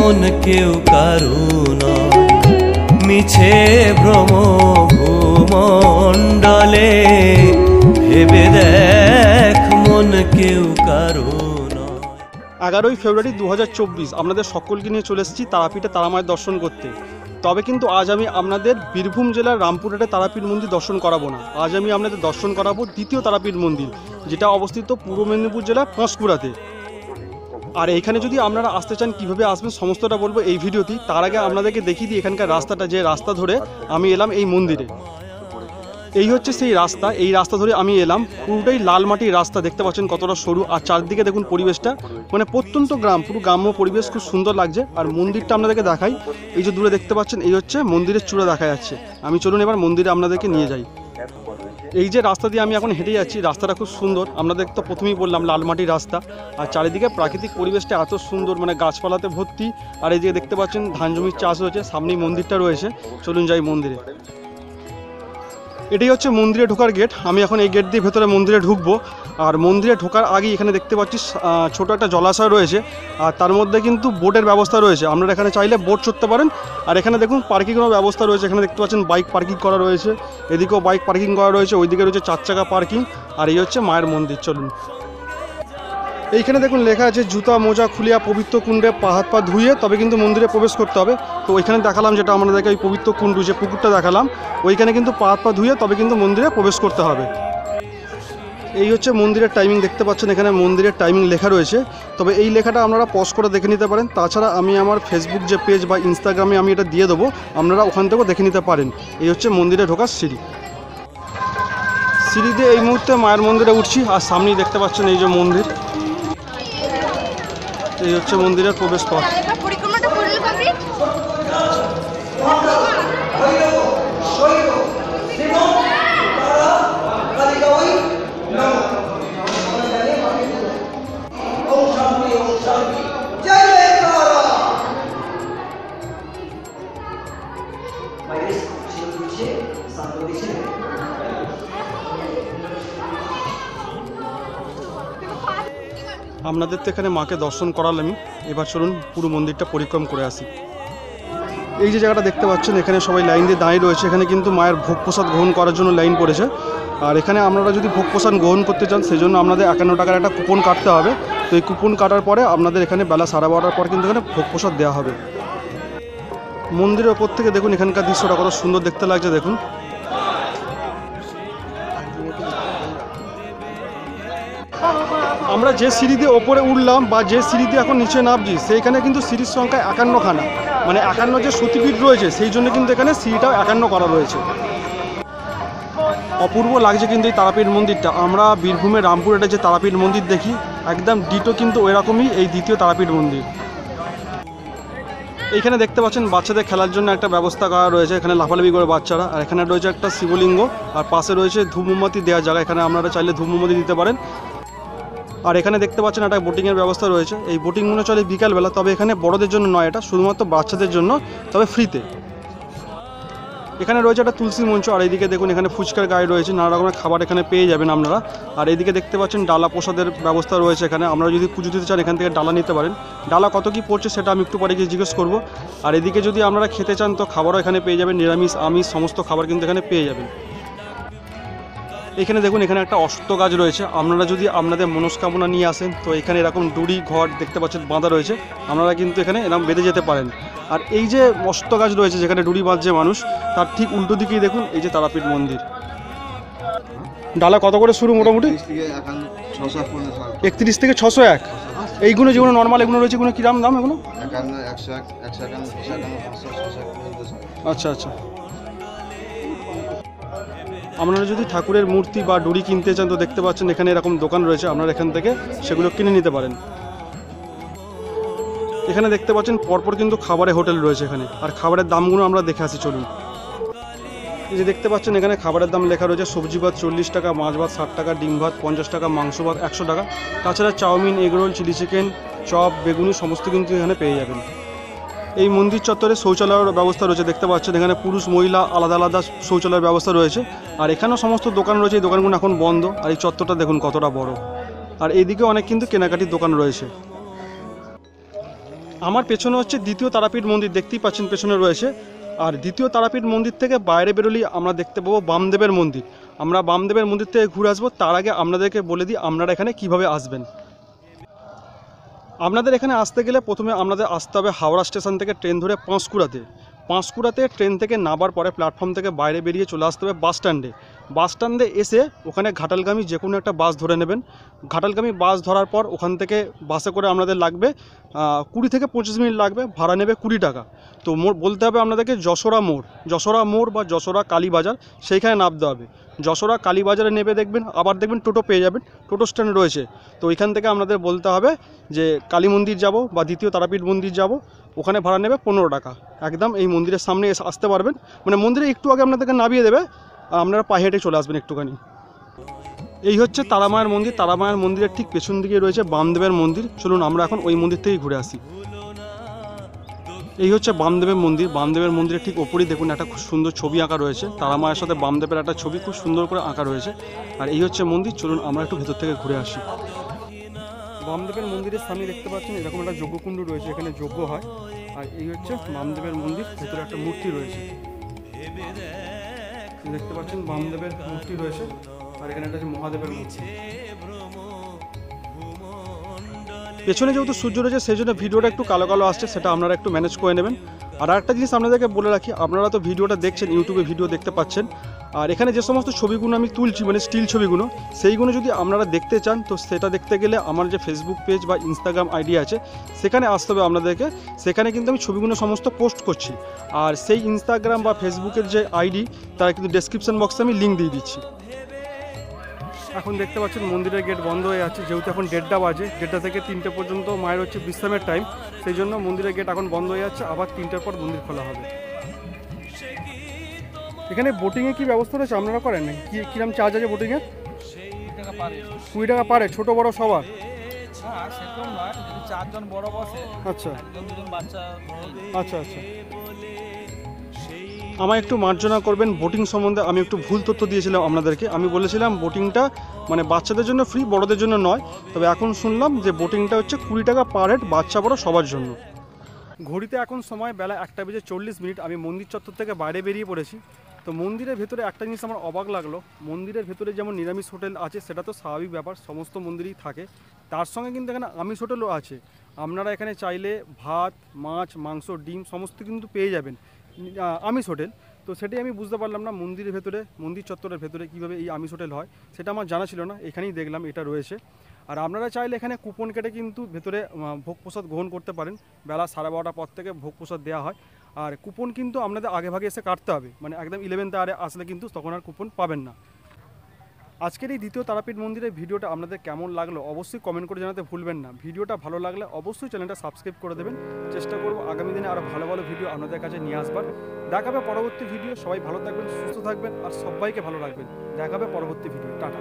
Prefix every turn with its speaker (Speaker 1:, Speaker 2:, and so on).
Speaker 1: মন কেউ কারু নয়, মিছে ভ্রম ভূমণ্ডলে, ভেবে দেখ মন কেউ কারু নয়।
Speaker 2: 11ই ফেব্রুয়ারি 2024 আপনাদের সকলকে নিয়ে চলে এসেছি তারাপীঠে তারামায়ের দর্শন করতে। তবে কিন্তু আজ আমি আপনাদের বীরভূম জেলার রামপুরহাটে তারাপীঠ মন্দির দর্শন করাবো না। আজ আমি আপনাদের দর্শন করাবো দ্বিতীয় তারাপীঠ মন্দির, যেটা অবস্থিত পূর্ব মেদিনীপুর জেলার পাঁশকুড়াতে। আর এইখানে যদি আপনারা আসতে চান কীভাবে আসবেন সমস্তটা বলবো এই ভিডিওতে। তার আগে আপনাদেরকে দেখিয়ে দিই এখানকার রাস্তাটা, যে রাস্তা ধরে আমি এলাম এই মন্দিরে। এই হচ্ছে সেই রাস্তা, এই রাস্তা ধরে আমি এলাম। পুরোটাই লাল মাটির রাস্তা, দেখতে পাচ্ছেন কতটা সরু। আর চারদিকে দেখুন পরিবেশটা, মানে প্রত্যন্ত গ্রাম, পুরো গ্রাম্য পরিবেশ, খুব সুন্দর লাগছে। আর মন্দিরটা আপনাদেরকে দেখাই, এই যে দূরে দেখতে পাচ্ছেন এই হচ্ছে মন্দিরের চূড়া দেখা যাচ্ছে। আমি চলুন এবার মন্দিরে আপনাদেরকে নিয়ে যাই। এই যে রাস্তা দিয়ে আমি এখন হেঁটে যাচ্ছি, রাস্তাটা খুব সুন্দর। আপনাদের তো প্রথমেই বললাম লাল মাটির রাস্তা, আর চারিদিকে প্রাকৃতিক পরিবেশটা এত সুন্দর, মানে গাছপালাতে ভর্তি। আর এই যে দেখতে পাচ্ছেন ধান জমির চাষ হয়েছে, সামনেই মন্দিরটা রয়েছে। চলুন যাই মন্দিরে। এটাই হচ্ছে মন্দিরে ঢোকার গেট। আমি এখন এই গেট দিয়ে ভেতরে মন্দিরে ঢুকবো। আর মন্দিরে ঢোকার আগেই এখানে দেখতে পাচ্ছি ছোট একটা জলাশয় রয়েছে, আর তার মধ্যে কিন্তু বোটের ব্যবস্থা রয়েছে। আপনারা এখানে চাইলে বোট চড়তে পারেন। আর এখানে দেখুন পার্কিংয়ের ব্যবস্থা রয়েছে। এখানে দেখতে পাচ্ছেন বাইক পার্কিং করা রয়েছে, এদিকেও বাইক পার্কিং করা রয়েছে, ওইদিকে রয়েছে 4 চাকা পার্কিং। আর এই হচ্ছে মায়ের মন্দির। চলুন। এইখানে দেখুন লেখা আছে জুতা মোজা খুলিয়া পবিত্র কুণ্ডে হাত পা ধুয়ে তবে কিন্তু মন্দিরে প্রবেশ করতে হবে। তো ওইখানে দেখালাম, যেটা আমাদেরকে ওই পবিত্র কুণ্ড, যে পুকুরটা দেখালাম, ওইখানে কিন্তু হাত পা ধুয়ে তবে কিন্তু মন্দিরে প্রবেশ করতে হবে। এই হচ্ছে মন্দিরের টাইমিং, দেখতে পাচ্ছেন এখানে মন্দিরের টাইমিং লেখা রয়েছে। তবে এই লেখাটা আপনারা পজ করে দেখে নিতে পারেন। তাছাড়া আমি আমার ফেসবুক যে পেজ বা ইনস্টাগ্রামে আমি এটা দিয়ে দেবো, আপনারা ওখান থেকেও দেখে নিতে পারেন। এই হচ্ছে মন্দিরে ঢোকার সিঁড়ি। সিঁড়ি দিয়ে এই মুহূর্তে মায়ের মন্দিরে উঠছি। আর সামনেই দেখতে পাচ্ছেন এই যে মন্দির, এই হচ্ছে মন্দিরের প্রবেশ পথ। আপনাদের তো এখানে মাকে দর্শন করালামই, এবার চলুন পুরো মন্দিরটা পরিক্রমা করে আসি। এই যে জায়গাটা দেখতে পাচ্ছেন, এখানে সবাই লাইন দিয়ে দাঁড়িয়ে রয়েছে। এখানে কিন্তু মায়ের ভোগ প্রসাদ গ্রহণ করার জন্য লাইন পড়েছে। আর এখানে আপনারা যদি ভোগ প্রসাদ গ্রহণ করতে চান, সেই জন্য আপনাদের 51 টাকার একটা কুপন কাটতে হবে। তো এই কুপন কাটার পরে আপনাদের এখানে বেলা 12:30টার পর কিন্তু এখানে ভোগ প্রসাদ দেওয়া হবে। মন্দিরের ওপর থেকে দেখুন এখানকার দৃশ্যটা কত সুন্দর দেখতে লাগছে। দেখুন আমরা যে সিঁড়ি দিয়ে ওপরে উঠলাম বা যে সিঁড়ি দিয়ে এখন নিচে নামছি, সেইখানে কিন্তু সিঁড়ির সংখ্যা 51খানা, মানে 51 যে সতীপীঠ রয়েছে, সেই জন্য কিন্তু এখানে সিঁড়িটাও 51 করা রয়েছে। অপূর্ব লাগছে কিন্তু এই তারাপীঠ মন্দিরটা। আমরা বীরভূমের রামপুরহাটে যে তারাপীঠ মন্দির দেখি, একদম ডিটো কিন্তু ওইরকমই এই দ্বিতীয় তারাপীঠ মন্দির। এইখানে দেখতে পাচ্ছেন বাচ্চাদের খেলার জন্য একটা ব্যবস্থা করা রয়েছে, এখানে লাফালাফি করে বাচ্চারা। আর এখানে রয়েছে একটা শিবলিঙ্গ, আর পাশে রয়েছে ধূপ মোমবাতি দেওয়ার জায়গা। এখানে আপনারা চাইলে ধূপ মোমবাতি দিতে পারেন। আর এখানে দেখতে পাচ্ছেন একটা বোটিংয়ের ব্যবস্থা রয়েছে। এই বোটিং মনে চলে বিকালবেলা, তবে এখানে বড়দের জন্য নয়, এটা শুধুমাত্র বাচ্চাদের জন্য, তবে ফ্রিতে। এখানে রয়েছে একটা তুলসী মঞ্চ। আর এইদিকে দেখুন এখানে ফুচকার গাড়ি রয়েছে, নানা রকমের খাবার এখানে পেয়ে যাবেন আপনারা। আর এইদিকে দেখতে পাচ্ছেন ডালা প্রসাদের ব্যবস্থা রয়েছে এখানে। আপনারা যদি পুজো দিতে চান এখান থেকে ডালা নিতে পারেন। ডালা কত কী পড়ছে সেটা আমি একটু পরে গিয়ে জিজ্ঞেস করবো। আর এদিকে যদি আপনারা খেতে চান তো খাবারও এখানে পেয়ে যাবেন, নিরামিষ আমিষ সমস্ত খাবার কিন্তু এখানে পেয়ে যাবেন। এখানে দেখুন এখানে একটা অশ্বত্থ গাছ রয়েছে। আপনারা যদি আপনাদের মনস্কামনা নিয়ে আসেন তো এখানে এরকম ডুরি ঘর দেখতে পাচ্ছেন বাঁধা রয়েছে, আপনারা কিন্তু এখানে এরকম বেঁধে যেতে পারেন। আর এই যে অশ্বত্থ গাছ রয়েছে যেখানে ডুরি বাঁধছে মানুষ, তার ঠিক উল্টো দিকেই দেখুন এই যে তারাপীঠ মন্দির। ডালা কত করে শুরু মোটামুটি? 31 থেকে 601। এইগুলো যেগুলো নর্মাল এগুলো রয়েছে, এগুলো কিরম দাম এগুলো? আচ্ছা আচ্ছা। আপনারা যদি ঠাকুরের মূর্তি বা ডুরি কিনতে চান তো দেখতে পাচ্ছেন এখানে এরকম দোকান রয়েছে, আপনারা এখান থেকে সেগুলো কিনে নিতে পারেন। এখানে দেখতে পাচ্ছেন পরপর কিন্তু খাবারের হোটেল রয়েছে এখানে। আর খাবারের দামগুলো আমরা দেখে আসি চলুন। এই যে দেখতে পাচ্ছেন এখানে খাবারের দাম লেখা রয়েছে, সবজি ভাত 40 টাকা, মাছ ভাত 60 টাকা, ডিম ভাত 50 টাকা, মাংস ভাত 100 টাকা। তাছাড়া chowmein, egg roll, chilli chicken, chop, বেগুনি সমস্ত কিন্তু এখানে পেয়ে যাবেন। এই মন্দির চত্বরে শৌচালয়ের ব্যবস্থা রয়েছে, দেখতে পাচ্ছেন এখানে পুরুষ মহিলা আলাদা আলাদা শৌচালয়ের ব্যবস্থা রয়েছে। আর এখানেও সমস্ত দোকান রয়েছে, এই দোকানগুলো এখন বন্ধ। আর এই চত্বরটা দেখুন কতটা বড়। আর এইদিকে অনেক কিন্তু কেনাকাটির দোকান রয়েছে। আমার পেছনে হচ্ছে দ্বিতীয় তারাপীঠ মন্দির, দেখতেই পাচ্ছেন পেছনে রয়েছে। আর দ্বিতীয় তারাপীঠ মন্দির থেকে বাইরে বেরোলেই আমরা দেখতে পাবো বামদেবের মন্দির। আমরা বামদেবের মন্দির থেকে ঘুরে আসবো, তার আগে আপনাদেরকে বলে দিই আপনারা এখানে কিভাবে আসবেন। আপনাদের এখানে আসতে গেলে প্রথমে আপনাদের আসতে হবে হাওড়া স্টেশন থেকে ট্রেন ধরে পাঁশকুড়াতে ট্রেন থেকে নামার পরে প্ল্যাটফর্ম থেকে বাইরে বেরিয়ে চলে আসতে হবে বাস স্ট্যান্ডে এসে ওখানে ঘাটালগামী যে কোনো একটা বাস ধরে নেবেন। ঘাটালগামী বাস ধরার পর ওখান থেকে বাসে করে আপনাদের লাগবে 20 থেকে 25 মিনিট লাগবে, ভাড়া নেবে 20 টাকা। তো বলতে হবে আপনাদেরকে যশোরা মোড় বা যশোরা কালীবাজার, সেইখানে নামতে হবে। যশোরা কালীবাজারে নেবে দেখবেন, আবার দেখবেন টোটো পেয়ে যাবেন, টোটো স্ট্যান্ড রয়েছে। তো ওইখান থেকে আপনাদের বলতে হবে যে কালী মন্দির যাব বা দ্বিতীয় তারাপীঠ মন্দির যাব, ওখানে ভাড়া নেবে 15 টাকা। একদম এই মন্দিরের সামনে এসে আসতে পারবেন, মানে মন্দিরে একটু আগে আপনাদেরকে নামিয়ে দেবে, আপনারা পায়ে হেঁটে চলে আসবেন একটুখানি। এই হচ্ছে তারামায়ের মন্দির। তারামায়ের মন্দিরের ঠিক পেছন দিকে রয়েছে বামদেবের মন্দির। চলুন আমরা এখন ওই মন্দির থেকেই ঘুরে আসি। এই হচ্ছে বামদেবের মন্দির। বামদেবের মন্দিরের ঠিক ওপরেই দেখুন একটা খুব সুন্দর ছবি আঁকা রয়েছে, তারামায়ের সাথে বামদেবের একটা ছবি খুব সুন্দর করে আঁকা রয়েছে। আর এই হচ্ছে মন্দির। চলুন আমরা একটু ভেতর থেকে ঘুরে আসি। বামদেবের মন্দিরের সামনে দেখতে পাচ্ছেন এরকম একটা যজ্ঞকুণ্ড রয়েছে, এখানে যজ্ঞ হয়। আর এই হচ্ছে বামদেবের মন্দির, ভেতরে একটা মূর্তি রয়েছে, দেখতে পাচ্ছেন বামদেবের মূর্তি রয়েছে। আর এখানে একটা হচ্ছে মহাদেবের মূর্তি। পেছনে যেহেতু সূর্য রয়েছে সেই জন্য ভিডিওটা একটু কালো কালো আসছে, সেটা আপনারা একটু ম্যানেজ করে নেবেন। আর একটা জিনিস আপনাদেরকে বলে রাখি, আপনারা তো ভিডিওটা দেখছেন, ইউটিউবে ভিডিও দেখতে পাচ্ছেন। আর এখানে যে সমস্ত ছবিগুলো আমি তুলছি, মানে স্টিল ছবিগুলো, সেইগুলো যদি আপনারা দেখতে চান তো সেটা দেখতে গেলে আমার যে ফেসবুক পেজ বা ইনস্টাগ্রাম আইডি আছে সেখানে আসতে হবে আপনাদেরকে। সেখানে কিন্তু আমি ছবিগুলো সমস্ত পোস্ট করছি। আর সেই ইনস্টাগ্রাম বা ফেসবুকের যে আইডি তার কিন্তু ডেসক্রিপশন বক্সে আমি লিঙ্ক দিয়ে দিচ্ছি। এখন দেখতে পাচ্ছেন মন্দিরের গেট বন্ধ হয়ে আছে, যেহেতু এখন 1:30 বাজে। 1:30 থেকে 3টে পর্যন্ত মায়ের হচ্ছে বিশ্রামের টাইম, সেই জন্য মন্দিরের গেট এখন বন্ধ হয়ে যাচ্ছে। আবার 3টার পর মন্দির খোলা হবে। এখানে বোটিংয়ে কি ব্যবস্থা রয়েছে, আপনারা করেন নাকি? কিরকম চার্জ আছে বোটিংয়ের? 20 টাকা পারে, ছোট বড় সবার?
Speaker 3: চারজন বড় বসে,
Speaker 2: আচ্ছা
Speaker 3: দুজন বাচ্চা।
Speaker 2: আচ্ছা আচ্ছা, আমায় একটু মার্জনা করবেন, বোটিং সম্বন্ধে আমি একটু ভুল তথ্য দিয়েছিলাম আপনাদেরকে। আমি বলেছিলাম বোটিংটা মানে বাচ্চাদের জন্য ফ্রি, বড়দের জন্য নয়। তবে এখন শুনলাম যে বোটিংটা হচ্ছে 20 টাকা পার হেড, বাচ্চা বড় সবার জন্য। ঘড়িতে এখন সময় বেলা 1:40। আমি মন্দির চত্বর থেকে বাইরে বেরিয়ে পড়েছি। তো মন্দিরের ভেতরে একটা জিনিস আমার অবাক লাগলো, মন্দিরের ভেতরে যেমন নিরামিষ হোটেল আছে সেটা তো স্বাভাবিক ব্যাপার, সমস্ত মন্দিরেই থাকে, তার সঙ্গে কিন্তু এখানে আমিষ হোটেলও আছে। আপনারা এখানে চাইলে ভাত, মাছ, মাংস, ডিম সমস্ত কিন্তু পেয়ে যাবেন, আমিষ হোটেল। তো সেটাই আমি বুঝতে পারলাম না মন্দিরের ভেতরে, মন্দির চত্বরের ভেতরে কীভাবে এই আমিষ হোটেল হয়, সেটা আমার জানা ছিল না। এখানেই দেখলাম এটা রয়েছে। আর আপনারা চাইলে এখানে কুপন কেটে কিন্তু ভেতরে ভোগ প্রসাদ গ্রহণ করতে পারেন। বেলা 12:30 পর থেকে ভোগ প্রসাদ দেওয়া হয়। আর কুপন কিন্তু আপনাদের আগে ভাগে এসে কাটতে হবে, মানে একদম 11th আওয়ারে আসলে কিন্তু তখন আর কুপন পাবেন না। আজকের এই দ্বিতীয় তারাপীঠ মন্দিরের ভিডিওটা আপনাদের কেমন লাগলো অবশ্যই কমেন্ট করে জানাতে ভুলবেন না। ভিডিওটা ভালো লাগলে অবশ্যই চ্যানেলটা সাবস্ক্রাইব করে দেবেন। চেষ্টা করব আগামী দিনে আরও ভালো ভালো ভিডিও আপনাদের কাছে নিয়ে আসবার। দেখা হবে পরবর্তী ভিডিও। সবাই ভালো থাকবেন, সুস্থ থাকবেন আর সবাইকে ভালো রাখবেন। দেখা হবে পরবর্তী ভিডিও। টাটা।